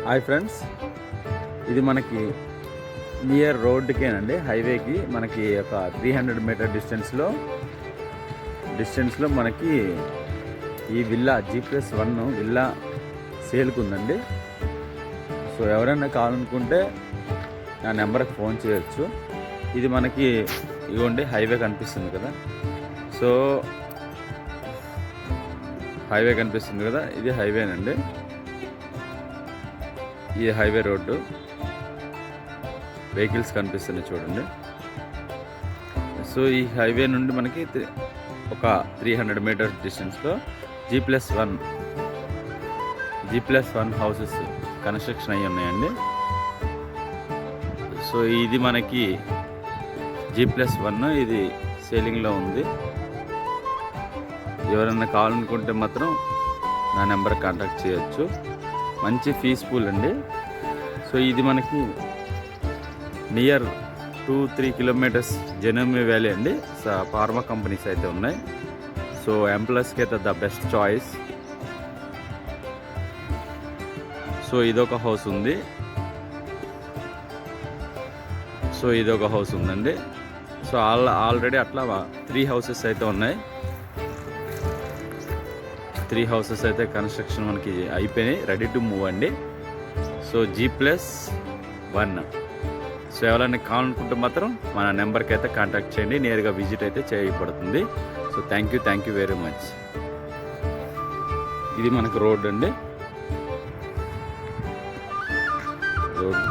Hi friends, ఇది మనకి near రోడ్డుకేనండి, హైవేకి మనకి ఒక 300 మీటర్ డిస్టెన్స్లో మనకి ఈ విల్లా G+1 విల్లా సేల్కి ఉందండి. సో ఎవరైనా కావాలనుకుంటే నా నెంబర్కి ఫోన్ చేయొచ్చు. ఇది మనకి ఇదిగోండి హైవే కనిపిస్తుంది కదా, సో హైవే కనిపిస్తుంది కదా, ఇది హైవేనండి. ఇది హైవే రోడ్డు, వెహికల్స్ కనిపిస్తున్నాయి చూడండి. సో ఈ హైవే నుండి మనకి ఒక 300 మీటర్స్ డిస్టెన్స్లో G+1 హౌసెస్ కన్స్ట్రక్షన్ అయ్యి ఉన్నాయండి. సో ఇది మనకి G+1 ఇది సేలింగ్లో ఉంది. ఎవరైనా కావాలనుకుంటే మాత్రం నా నెంబర్ కాంటాక్ట్ చేయొచ్చు. మంచి పీస్ఫుల్ అండి. సో ఇది మనకి నియర్ 2-3 కిలోమీటర్స్ జెనోమి వ్యాలీ అండి. ఫార్మా కంపెనీస్ అయితే ఉన్నాయి. సో ఎంప్లాయీస్కి అయితే ద బెస్ట్ చాయిస్. సో ఇదొక హౌస్ ఉంది. సో ఇదొక హౌస్ ఉందండి. సో ఆల్రెడీ అట్లా 3 హౌసెస్ అయితే ఉన్నాయి. 3 హౌసెస్ అయితే కన్స్ట్రక్షన్ మనకి అయిపోయినాయి, రెడీ టు మూవ్ అండి. So G+1. సో ఎవరైనా కావాలనుకుంటే మాత్రం మన నెంబర్కి అయితే కాంటాక్ట్ చేయండి, నేరుగా విజిట్ అయితే చేయబడుతుంది. So thank you very much. ఇది మనకు రోడ్ అండి, రోడ్.